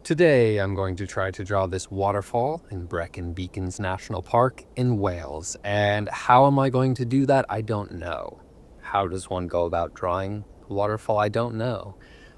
Today I'm going to try to draw this waterfall in Brecon Beacons National Park in Wales. And how am I going to do that? I don't know. How does one go about drawing a waterfall? I don't know.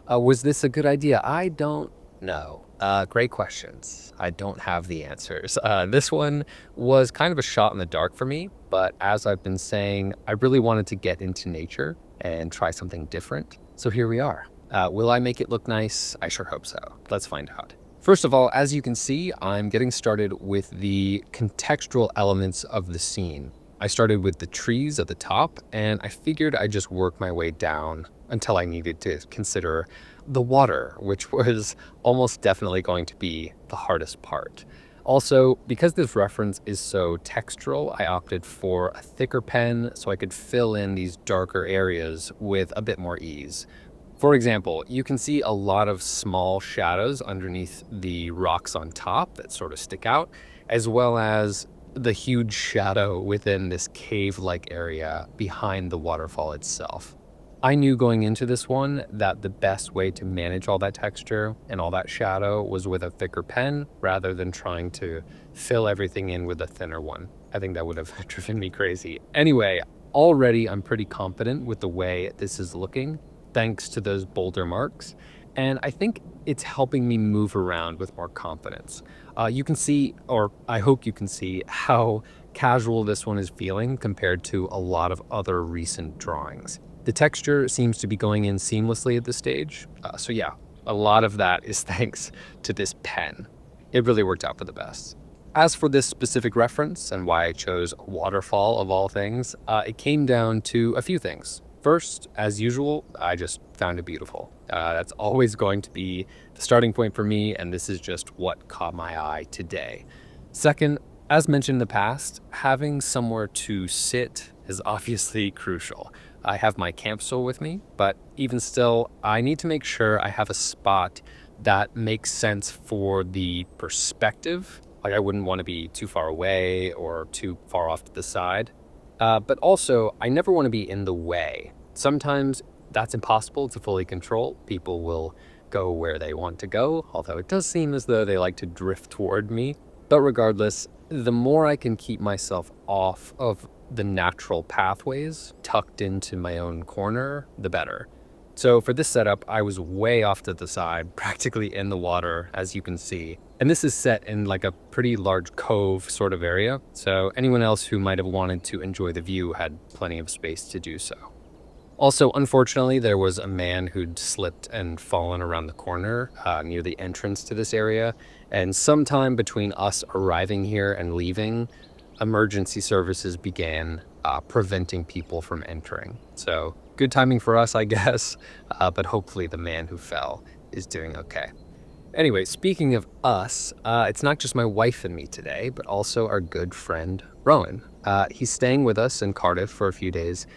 Was this a good idea? I don't know. Great questions. I don't have the answers. This one was kind of a shot in the dark for me, but as I've been saying, I really wanted to get into nature and try something different. So here we are. Will I make it look nice? I sure hope so. Let's find out. First of all, as you can see, I'm getting started with the contextual elements of the scene. I started with the trees at the top, and I figured I'd just work my way down until I needed to consider the water, which was almost definitely going to be the hardest part. Also, because this reference is so textural, I opted for a thicker pen so I could fill in these darker areas with a bit more ease. For example, you can see a lot of small shadows underneath the rocks on top that sort of stick out, as well as the huge shadow within this cave-like area behind the waterfall itself. I knew going into this one that the best way to manage all that texture and all that shadow was with a thicker pen rather than trying to fill everything in with a thinner one. I think that would have driven me crazy. Anyway, already I'm pretty confident with the way this is looking, thanks to those boulder marks, and I think it's helping me move around with more confidence. You can see, or I hope you can see, how casual this one is feeling compared to a lot of other recent drawings. The texture seems to be going in seamlessly at this stage, so yeah, a lot of that is thanks to this pen. It really worked out for the best. As for this specific reference and why I chose a waterfall of all things, it came down to a few things. First, as usual, I just found it beautiful. That's always going to be the starting point for me, and this is just what caught my eye today. Second, as mentioned in the past, having somewhere to sit is obviously crucial. I have my camp stool with me, but even still, I need to make sure I have a spot that makes sense for the perspective. Like, I wouldn't want to be too far away or too far off to the side. But also, I never want to be in the way. Sometimes that's impossible to fully control. People will go where they want to go, although it does seem as though they like to drift toward me. But regardless, the more I can keep myself off of the natural pathways tucked into my own corner, the better. So for this setup, I was way off to the side, practically in the water, as you can see. And this is set in like a pretty large cove sort of area, so anyone else who might have wanted to enjoy the view had plenty of space to do so. Also, unfortunately, there was a man who'd slipped and fallen around the corner near the entrance to this area, and sometime between us arriving here and leaving, emergency services began preventing people from entering. So good timing for us, I guess, but hopefully the man who fell is doing okay. Anyway, speaking of us, it's not just my wife and me today, but also our good friend, Rowan. He's staying with us in Cardiff for a few days,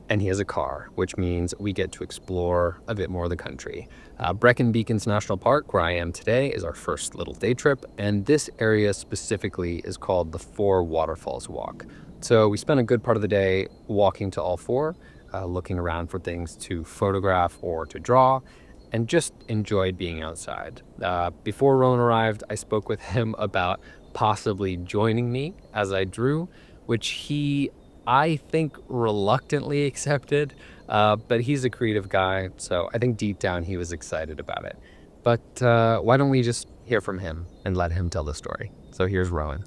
and he has a car, which means we get to explore a bit more of the country. Brecon Beacons National Park, where I am today, is our first little day trip, and this area specifically is called the Four Waterfalls Walk. So we spent a good part of the day walking to all four, looking around for things to photograph or to draw, and just enjoyed being outside. Before Rowan arrived, I spoke with him about possibly joining me as I drew, which he, I think, reluctantly accepted, but he's a creative guy, so I think deep down he was excited about it. But why don't we just hear from him and let him tell the story? So here's Rowan.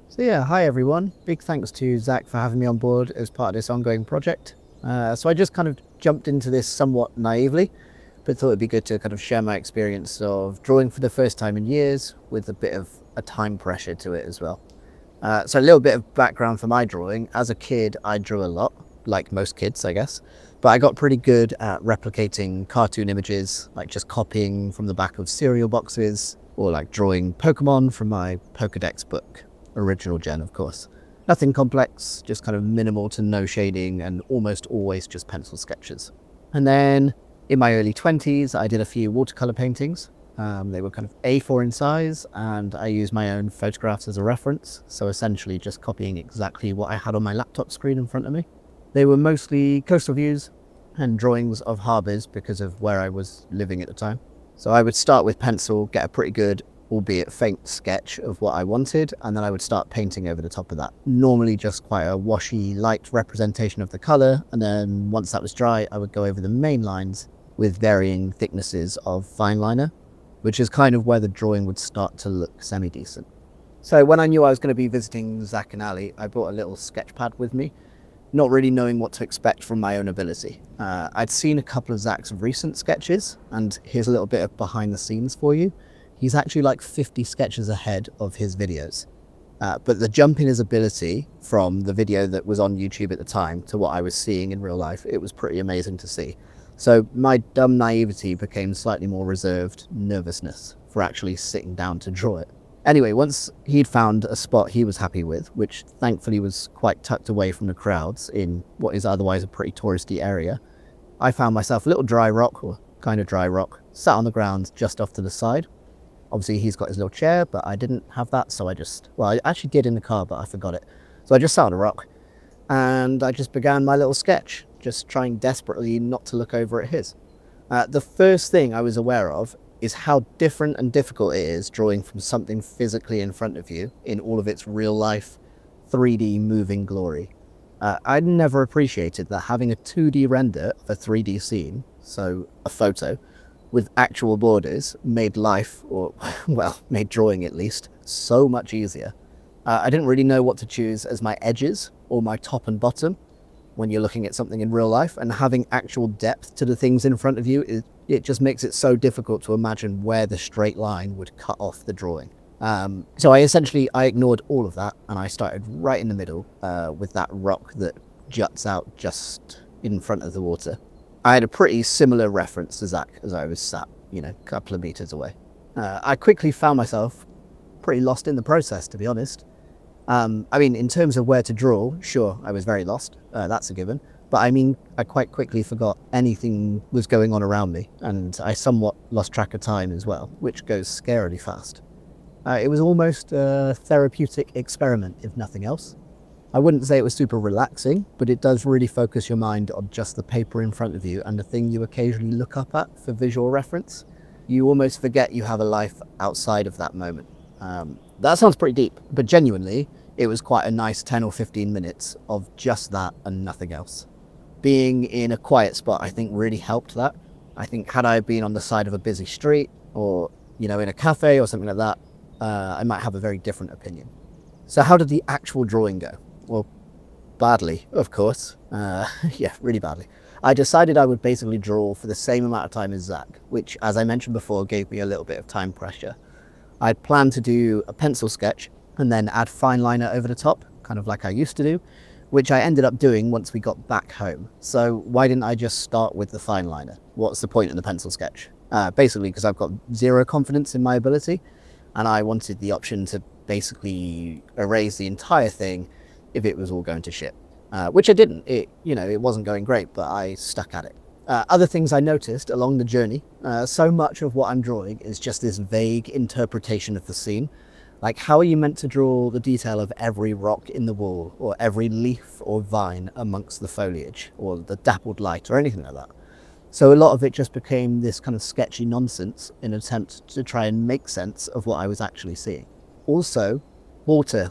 So yeah, hi everyone. Big thanks to Zach for having me on board as part of this ongoing project. So I just kind of jumped into this somewhat naively, but thought it'd be good to kind of share my experience of drawing for the first time in years with a bit of a time pressure to it as well. So a little bit of background for my drawing. As a kid, I drew a lot, like most kids, I guess, but I got pretty good at replicating cartoon images, like just copying from the back of cereal boxes, or like drawing Pokemon from my Pokedex book, original gen, of course. Nothing complex, just kind of minimal to no shading and almost always just pencil sketches. And then in my early 20s, I did a few watercolor paintings. They were kind of A4 in size, and I used my own photographs as a reference, so essentially just copying exactly what I had on my laptop screen in front of me. They were mostly coastal views and drawings of harbours because of where I was living at the time. So I would start with pencil, get a pretty good, albeit faint sketch of what I wanted, and then I would start painting over the top of that. Normally just quite a washy, light representation of the color, and then once that was dry, I would go over the main lines with varying thicknesses of fine liner, which is kind of where the drawing would start to look semi-decent. So when I knew I was going to be visiting Zach and Ali, I brought a little sketch pad with me, not really knowing what to expect from my own ability. I'd seen a couple of Zach's recent sketches, and here's a little bit of behind the scenes for you. He's actually like 50 sketches ahead of his videos. But the jump in his ability from the video that was on YouTube at the time to what I was seeing in real life, it was pretty amazing to see. So my dumb naivety became slightly more reserved nervousness for actually sitting down to draw it. Anyway, once he'd found a spot he was happy with, which thankfully was quite tucked away from the crowds in what is otherwise a pretty touristy area, I found myself a little dry rock, or kind of dry rock, sat on the ground just off to the side. Obviously he's got his little chair, but I didn't have that, so I actually did in the car, but I forgot it. So I just sat on a rock, and I just began my little sketch, just trying desperately not to look over at his. The first thing I was aware of is how different and difficult it is drawing from something physically in front of you in all of its real life 3D moving glory. I'd never appreciated that having a 2D render of a 3D scene, so a photo, with actual borders made life, or well, made drawing at least, so much easier. I didn't really know what to choose as my edges or my top and bottom when you're looking at something in real life, and having actual depth to the things in front of you, it just makes it so difficult to imagine where the straight line would cut off the drawing. So I ignored all of that, and I started right in the middle with that rock that juts out just in front of the water. I had a pretty similar reference to Zach as I was sat, a couple of meters away. I quickly found myself pretty lost in the process, to be honest. In terms of where to draw, sure, I was very lost. That's a given. But I quite quickly forgot anything was going on around me, and I somewhat lost track of time as well, which goes scarily fast. It was almost a therapeutic experiment, if nothing else. I wouldn't say it was super relaxing, but it does really focus your mind on just the paper in front of you and the thing you occasionally look up at for visual reference. You almost forget you have a life outside of that moment. That sounds pretty deep, but genuinely, it was quite a nice 10 or 15 minutes of just that and nothing else. Being in a quiet spot, I think, really helped that. I think had I been on the side of a busy street or, in a cafe or something like that, I might have a very different opinion. So how did the actual drawing go? Well, badly, of course. Yeah, really badly. I decided I would basically draw for the same amount of time as Zach, which, as I mentioned before, gave me a little bit of time pressure. I'd planned to do a pencil sketch and then add fine liner over the top, kind of like I used to do, which I ended up doing once we got back home. So why didn't I just start with the fine liner? What's the point in the pencil sketch? Basically because I've got zero confidence in my ability, and I wanted the option to basically erase the entire thing if it was all going to shit. Which I didn't. It wasn't going great, but I stuck at it. Other things I noticed along the journey, so much of what I'm drawing is just this vague interpretation of the scene. Like, how are you meant to draw the detail of every rock in the wall, or every leaf or vine amongst the foliage, or the dappled light, or anything like that? So a lot of it just became this kind of sketchy nonsense in an attempt to try and make sense of what I was actually seeing. Also, water.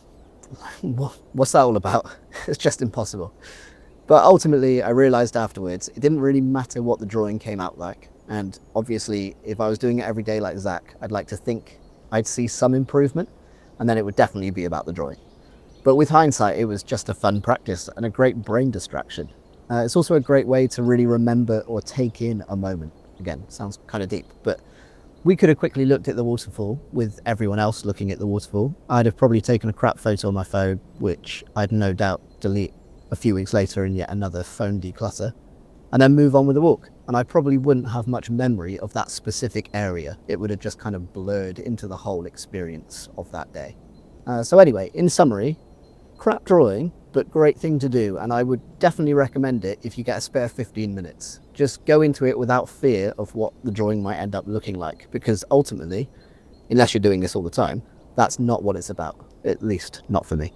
What's that all about? It's just impossible. But ultimately, I realized afterwards, it didn't really matter what the drawing came out like. And obviously, if I was doing it every day like Zach, I'd like to think I'd see some improvement, and then it would definitely be about the drawing. But with hindsight, it was just a fun practice and a great brain distraction. It's also a great way to really remember or take in a moment. Again, sounds kind of deep, but we could have quickly looked at the waterfall with everyone else looking at the waterfall. I'd have probably taken a crap photo on my phone, which I'd no doubt delete a few weeks later in yet another phone declutter, and then move on with the walk. And I probably wouldn't have much memory of that specific area. It would have just kind of blurred into the whole experience of that day. So anyway, in summary, crap drawing, but great thing to do, and I would definitely recommend it if you get a spare 15 minutes. Just go into it without fear of what the drawing might end up looking like, because ultimately, unless you're doing this all the time, that's not what it's about, at least not for me.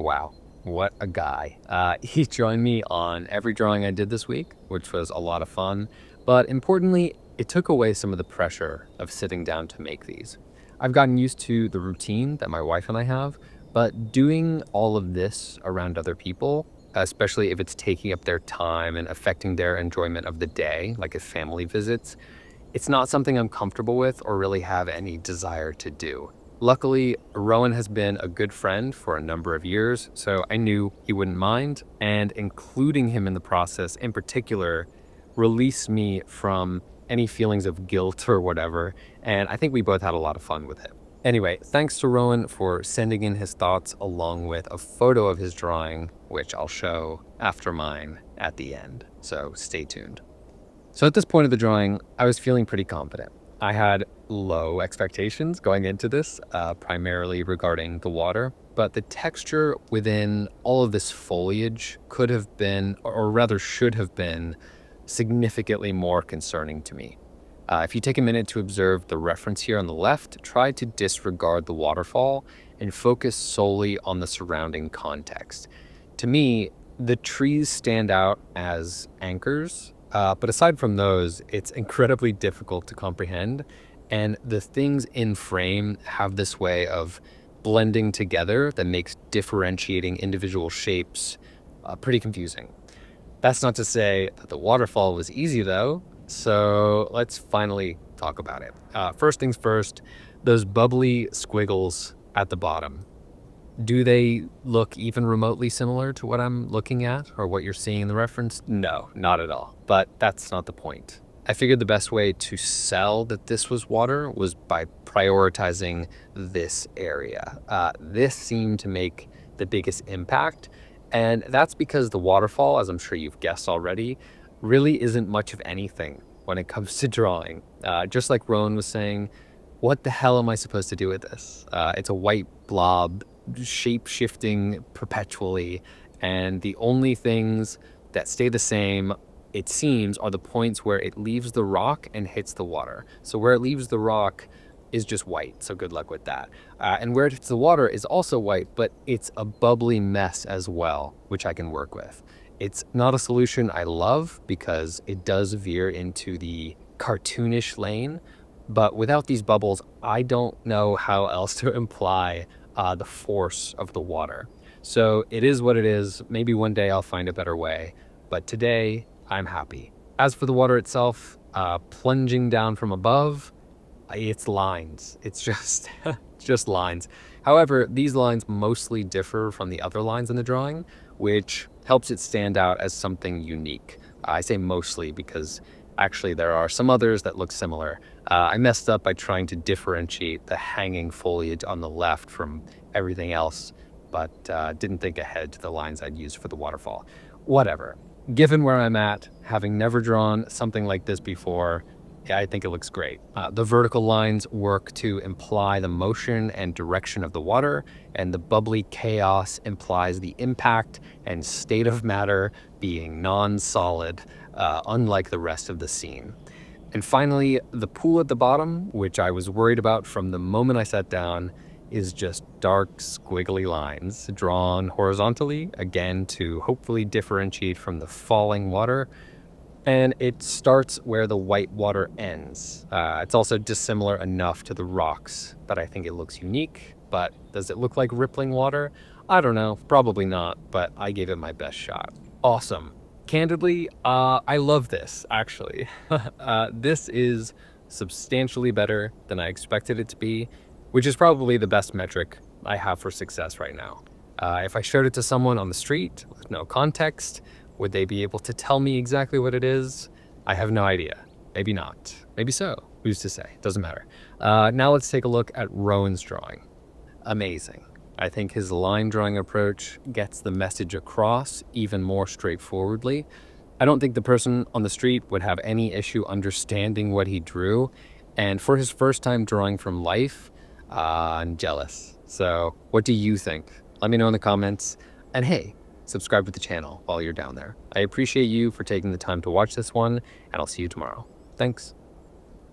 Wow, what a guy. He joined me on every drawing I did this week, which was a lot of fun. But importantly, it took away some of the pressure of sitting down to make these. I've gotten used to the routine that my wife and I have, but doing all of this around other people, especially if it's taking up their time and affecting their enjoyment of the day, like if family visits, it's not something I'm comfortable with or really have any desire to do. Luckily, Rowan has been a good friend for a number of years, so I knew he wouldn't mind, and including him in the process in particular released me from any feelings of guilt or whatever, and I think we both had a lot of fun with it. Anyway, thanks to Rowan for sending in his thoughts along with a photo of his drawing, which I'll show after mine at the end, so stay tuned. So at this point of the drawing, I was feeling pretty confident. I had low expectations going into this, primarily regarding the water, but the texture within all of this foliage could have been, or rather should have been, significantly more concerning to me. If you take a minute to observe the reference here on the left, try to disregard the waterfall and focus solely on the surrounding context. To me, the trees stand out as anchors, but aside from those, it's incredibly difficult to comprehend, and the things in frame have this way of blending together that makes differentiating individual shapes pretty confusing. That's not to say that the waterfall was easy though, so let's finally talk about it. First things first, those bubbly squiggles at the bottom. Do they look even remotely similar to what I'm looking at or what you're seeing in the reference? No, not at all. But that's not the point. I figured the best way to sell that this was water was by prioritizing this area. This seemed to make the biggest impact, and that's because the waterfall, as I'm sure you've guessed already, really isn't much of anything when it comes to drawing. Just like Rowan was saying, what the hell am I supposed to do with this? It's a white blob, shape-shifting perpetually, and the only things that stay the same, it seems, are the points where it leaves the rock and hits the water. So where it leaves the rock is just white, so good luck with that. And where it hits the water is also white, but it's a bubbly mess as well, which I can work with. It's not a solution I love because it does veer into the cartoonish lane, but without these bubbles, I don't know how else to imply the force of the water. So it is what it is. Maybe one day I'll find a better way, but today I'm happy. As for the water itself, plunging down from above, it's lines. It's just just lines. However, these lines mostly differ from the other lines in the drawing, which helps it stand out as something unique. I say mostly because actually there are some others that look similar. I messed up by trying to differentiate the hanging foliage on the left from everything else, but didn't think ahead to the lines I'd use for the waterfall. Whatever. Given where I'm at, having never drawn something like this before, yeah, I think it looks great. The vertical lines work to imply the motion and direction of the water, and the bubbly chaos implies the impact and state of matter being non-solid, unlike the rest of the scene. And finally, the pool at the bottom, which I was worried about from the moment I sat down, is just dark, squiggly lines drawn horizontally, again to hopefully differentiate from the falling water. And it starts where the white water ends. It's also dissimilar enough to the rocks that I think it looks unique, but does it look like rippling water? I don't know, probably not, but I gave it my best shot. Awesome. Candidly, I love this, actually. This is substantially better than I expected it to be, which is probably the best metric I have for success right now. If I showed it to someone on the street with no context, would they be able to tell me exactly what it is? I have no idea. Maybe not. Maybe so. Who's to say? Doesn't matter. Now let's take a look at Rowan's drawing. Amazing. I think his line drawing approach gets the message across even more straightforwardly. I don't think the person on the street would have any issue understanding what he drew. And for his first time drawing from life, I'm jealous. So what do you think? Let me know in the comments. And hey, subscribe to the channel while you're down there. I appreciate you for taking the time to watch this one, and I'll see you tomorrow. Thanks.